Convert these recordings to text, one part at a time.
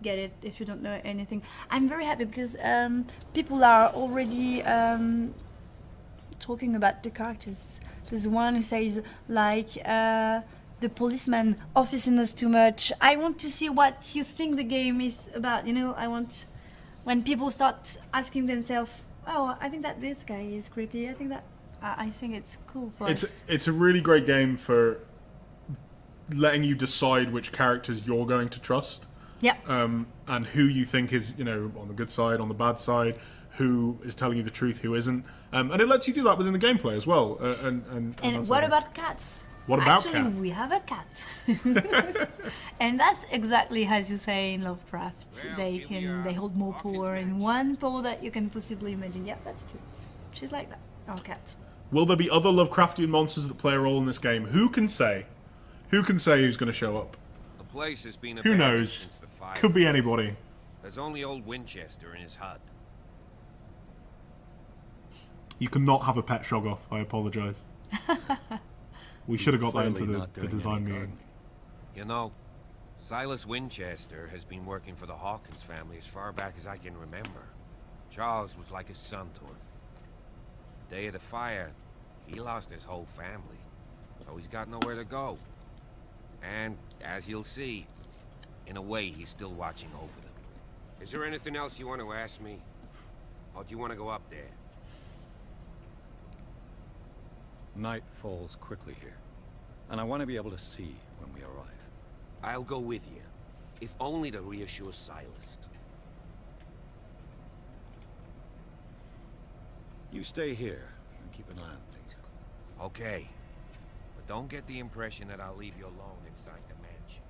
get it if you don't know anything. I'm very happy because people are already talking about the characters. There's one who says like the policeman officing us too much. I want to see what you think the game is about. You know, I want when people start asking themselves, "Oh, I think that this guy is creepy. I think that I think it's cool for us." It's a really great game for letting you decide which characters you're going to trust. Yeah. And who you think is, you know, on the good side, on the bad side, who is telling you the truth, who isn't. And it lets you do that within the gameplay as well. And what about cats? What about Actually, cat? we have a cat. And that's exactly as you say in Lovecraft. Well, they hold more power in one paw that you can possibly imagine. Yeah, that's true. She's like that, our cat. Will there be other Lovecraftian monsters that play a role in this game? Who can say? Who can say who's going to show up? The place has been Who abandoned knows? since the fire. Could be anybody. There's only old Winchester in his hut. You cannot have a pet Shoggoth. I apologise. We should have got that into clearly the not design doing any meeting. You know, Silas Winchester has been working for the Hawkins family as far back as I can remember. Charles was like his son to him. The day of the fire, he lost his whole family, so he's got nowhere to go. And, as you'll see, in a way, he's still watching over them. Is there anything else you want to ask me? Or do you want to go up there? Night falls quickly here, and I want to be able to see when we arrive. I'll go with you, if only to reassure Silas. You stay here and keep an eye on things. Okay, but don't get the impression that I'll leave you alone inside the mansion.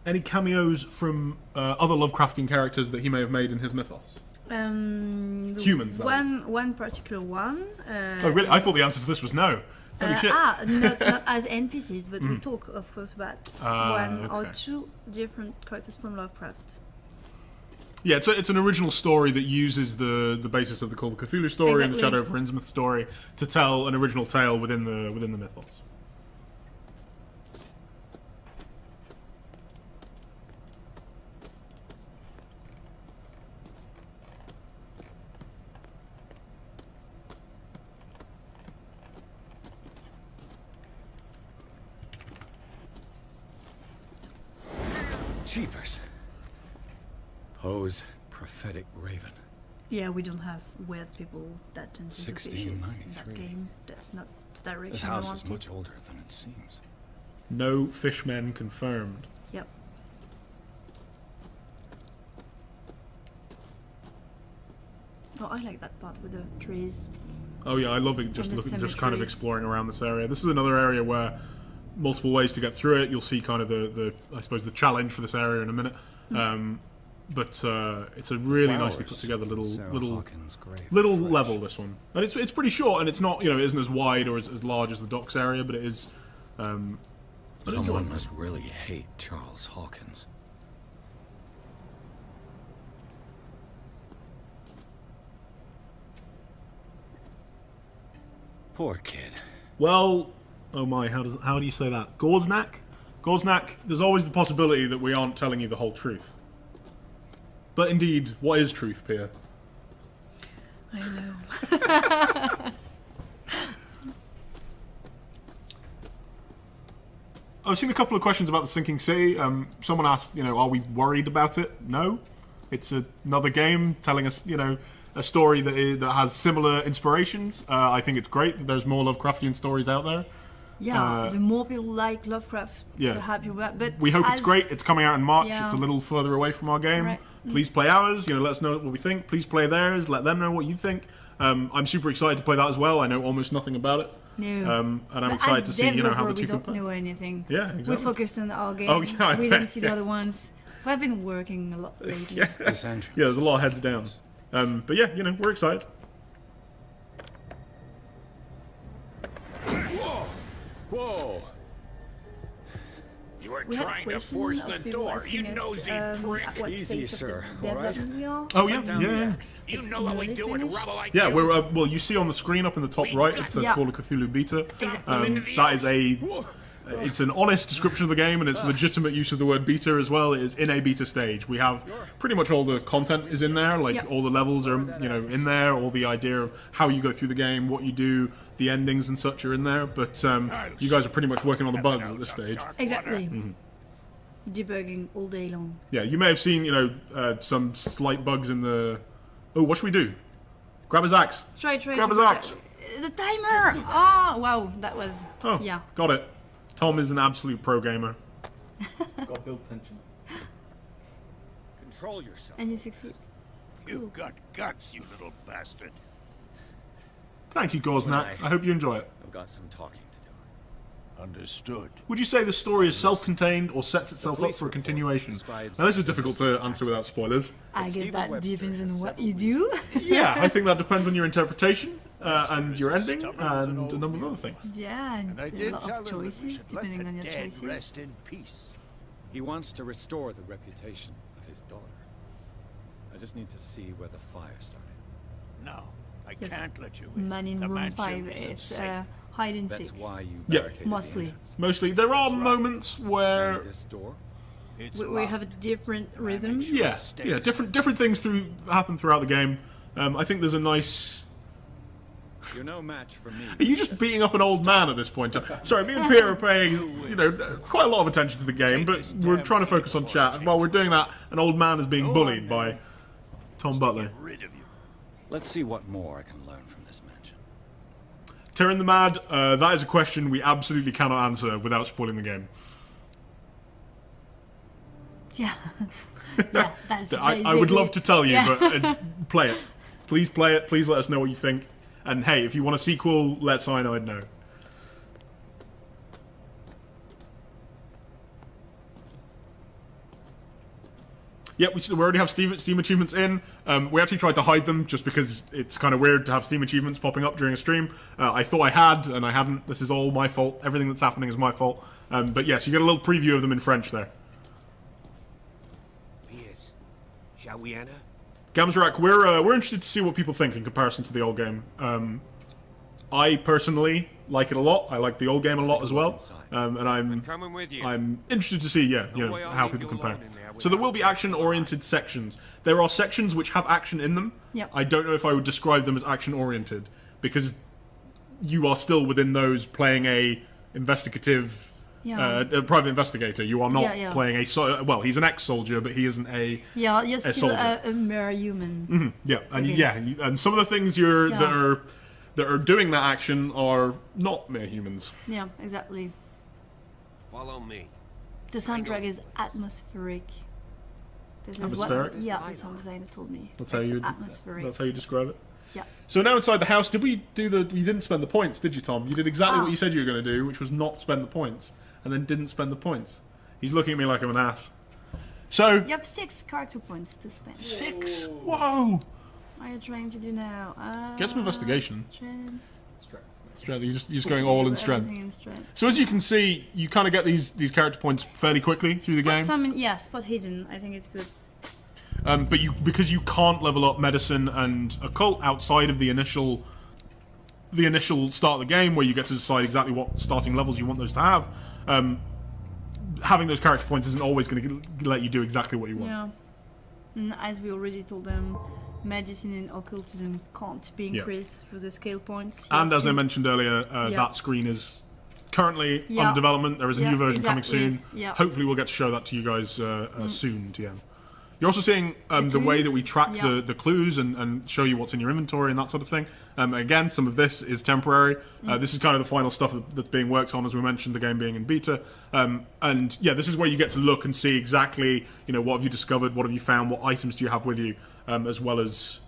Any cameos from other Lovecraftian characters that he may have made in his mythos? Humans, that is. One particular one. Oh, really? I thought the answer to this was no. Holy shit. Not as NPCs, but we talk, of course, about one or okay. two different characters from Lovecraft. Yeah, it's an original story that uses the basis of the Call of Cthulhu story and the Exactly. Shadow of Innsmouth story to tell an original tale within the mythos. Jeepers. Poe's prophetic raven. Yeah, we don't have weird people that turn into fishes in that 1693. game. That's not the direction This we house wanted. is much older than it seems. No fishmen confirmed. Yep. Oh, I like that part with the trees. Oh yeah, I love it. Just And the just kind of cemetery. exploring around this area. This is another area where multiple ways to get through it. You'll see kind of the I suppose the challenge for this area in a minute. But it's a really nicely put Flowers. together Sarah Hawkins' grave. little Fresh. level, this one, and it's pretty short, and it's not, you know, it isn't as wide or as large as the docks area, but it is. Someone must really hate Charles Hawkins. Poor kid. Well, oh my, how do you say that? Gorznak? Gorznak, there's always the possibility that we aren't telling you the whole truth. But indeed, what is truth, Pia? I know. I've seen a couple of questions about the sinking city. Someone asked, you know, are we worried about it? No. It's another game telling us, you know, a story that has similar inspirations. I think it's great that there's more Lovecraftian stories out there. Yeah, the more people like Lovecraft, yeah. the happier we are. But We hope it's great. It's coming out in March. Yeah. It's a little further away from our game. Right. Please play ours. You know, let us know what we think. Please play theirs. Let them know what you think. I'm super excited to play that as well. I know almost nothing about it. No. And I'm But excited as to see, you know, how the developer, two we don't compare. know anything. Yeah, exactly. We focused on our game. Oh, yeah, I we bet, didn't see yeah. the other ones. We've been working a lot lately. Yeah. This entrance Yeah, there's a lot of is heads down. But yeah, you know, we're excited. Whoa! You were We had a trying to question force of the people door, asking you us, nosy prick. what Easy, stage of sir, the all right? development we are. Oh yeah, Down the yeah. axe. You It's know what we nearly do in finished. rubble like Yeah, you? we're well. You see on the screen up in the top right, it says Yeah. Call of Cthulhu Beta. Exactly. That is a it's an honest description of the game, and it's legitimate use of the word beta as well. It is in a beta stage. We have pretty much all the content is in there, like Yep. all the levels are, in there. All the idea of how you go through the game, what you do, the endings and such are in there. But you guys are pretty much working on the bugs at this stage. Exactly. Debugging all day long. Yeah, you may have seen, some slight bugs in the. Oh, what should we do? Grab his axe. Try. Grab his axe. The timer! Oh, wow, that was... Oh, Yeah. got it. Tom is an absolute pro gamer. Got build tension. Control yourself. And you succeed. You've got guts, you little bastard. Thank you, Gorznak. I hope you enjoy it. I've got some talking to do. Understood. Would you say the story is self-contained or sets itself up for a continuation? Now, this is difficult to answer without spoilers. I guess Stephen that Webster depends on has what several you do. Yeah, I think that depends on your interpretation and your ending and a number of other things. Yeah, and And I there's did a lot tell of him that we choices should let depending the on your dead choices. rest in peace. He wants to restore the reputation of his daughter. I just need to see where the fire started. No, I Yes. can't let you in. Man in The room mansion 5, isn't it's safe. hide and That's seek. why you Yeah. barricaded Mostly. the entrance. Mostly, there are moments where, And this door? It's We locked. have a different rhythm. yeah, different things happen throughout the game. I think there's a nice. You're no match for me. Are you just beating up an old man at this point? Sorry, me and Pierre are paying, quite a lot of attention to the game, but we're trying to focus on chat. And while we're doing that, an old man is being bullied by Tom Butler. Rid of you. Let's see what more I can learn from this mansion. Tyrion the Mad, that is a question we absolutely cannot answer without spoiling the game. Yeah. Yeah, that's I would love to tell you, Yeah. but play it. Please play it. Please let us know what you think. And hey, if you want a sequel, let Cyanide know. Yep, we already have Steam achievements in. We actually tried to hide them just because it's kind of weird to have Steam achievements popping up during a stream. I thought I had, and I hadn't. This is all my fault. Everything that's happening is my fault. But yes, you get a little preview of them in French there. Yes. Shall we enter? Gamzrak, we're interested to see what people think in comparison to the old game. I personally like it a lot. I like the old game a lot as well, and I'm Coming with you. interested to see way I'll how leave people you compare. alone in there So there will without be my action-oriented sections. There are sections which have action in them. Yep. I don't know if I would describe them as action-oriented because you are still within those playing a investigative. Yeah. A private investigator. You are not Yeah. playing well, he's an ex-soldier, but he isn't a. Yeah, you're still soldier. a mere human. Yeah, and Against. and some of the things that are doing that action are not mere humans. Yeah, exactly. Follow me. The soundtrack is atmospheric. This is Atmospheric? what the sound designer told me. That's how It's you. atmospheric. That's how you describe it. Yeah. So now inside the house, did we do the? You didn't spend the points, did you, Tom? You did exactly Ah. what you said you were going to do, which was not spend the points, and then didn't spend the points. He's looking at me like I'm an ass. So You have 6 character points to spend. 6. Whoa! What are you trying to do now? Get some investigation. Strength. Strength. You're just going all in Put strength. everything in strength. So as you can see, you kind of get these character points fairly quickly through the game. Spot hidden. I think it's good. But because you can't level up medicine and occult outside of the initial start of the game, where you get to decide exactly what starting levels you want those to have. Having those character points isn't always going to let you do exactly what you want. Yeah. And as we already told them, medicine and occultism can't be increased through the scale points. You And have as I to- mentioned earlier, that screen is currently Yeah. under development. There is a Yeah, new version coming exactly. soon. Yeah. Hopefully, we'll get to show that to you guys soon, TM. You're also seeing the way that we clues? track Yeah. the clues and show you what's in your inventory and that sort of thing. Again, some of this is temporary. This is kind of the final stuff that's being worked on, as we mentioned, the game being in beta. And yeah, this is where you get to look and see exactly, what have you discovered, what have you found, what items do you have with you, as well as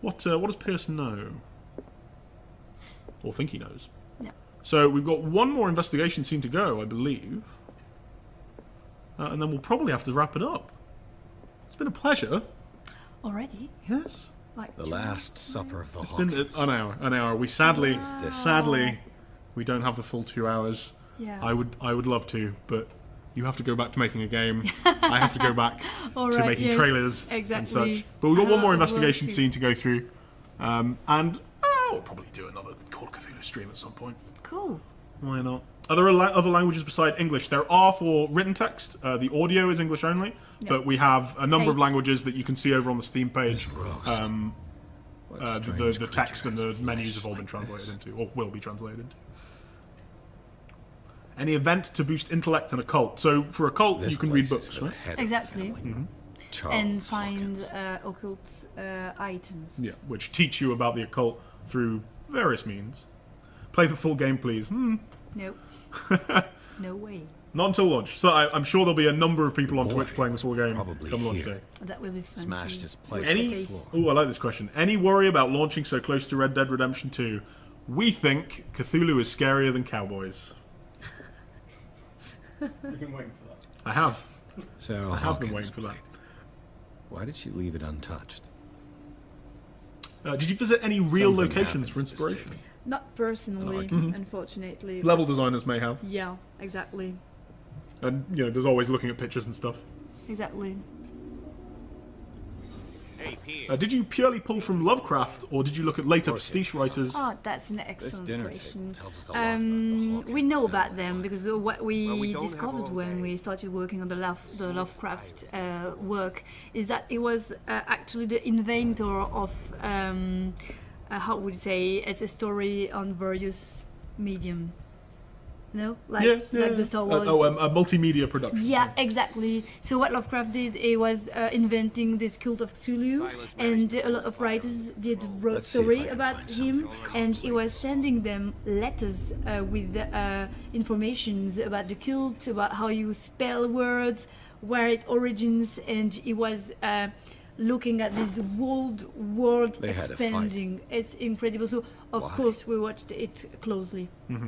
what does Pierce know? Or think he knows. Yeah. So we've got one more investigation scene to go, I believe. And then we'll probably have to wrap it up. It's been a pleasure. Already? Yes. Like The Last Supper of the It's been Hawkins. an hour. We sadly, we don't have the full 2 hours. Yeah. I would love to, but you have to go back to making a game. I have to go back to Alright, making yes, trailers exactly. and such. But we've got one more Of course, investigation yeah. scene to go through. And we'll probably do another Call of Cthulhu stream at some point. Cool. Why not? Are there other languages beside English? There are for written text. The audio is English only, but we have a number of 8. languages that you can see over on the Steam page. What The strange text and creature the has menus flesh have all been like translated this. into, or will be translated into. Any event to boost intellect and occult. So for occult, This you can read place is books, for the right? head of the Exactly. family. Charles And find Hawkins. occult items. Yeah, which teach you about the occult through various means. Play the full game, please. Nope. No way. Not until launch. So I'm sure there'll be a number of people on Boy, Twitch playing this full game probably come launch here. day. That will be fun. Smashed too. his plate. Any? Face. Oh, I like this question. Any worry about launching so close to Red Dead Redemption 2? We think Cthulhu is scarier than cowboys. You've been waiting for that. I have. Sarah I have Hawkins' been waiting for that. plate. Why did she leave it untouched? Did you visit any real Something locations for happened to this inspiration? table. Not personally, Mm-hmm. unfortunately. Level designers may have. Yeah, exactly. And, there's always looking at pictures and stuff. Exactly. Hey, Pierce. Did you purely pull from Lovecraft, or did you look at later pastiche writers? Oh, that's an This excellent dinner question. table tells us a lot about the Hawkins We know about family. them because what we, Well, we don't have discovered all when day. we started working on the Lovecraft work is that it was actually the inventor of how would you say, it's a story on various medium. Like the Star Wars. A multimedia production. Yeah, exactly. So what Lovecraft did, he was inventing this cult of Cthulhu, and a lot of writers wrote Let's see if I story can about find him, something that and comes he was sending them letters with informations about the cult, about how you spell words, where it origins, and he was looking at this world They had a fight. expanding. It's incredible. So of Why? course we watched it closely. Mm-hmm.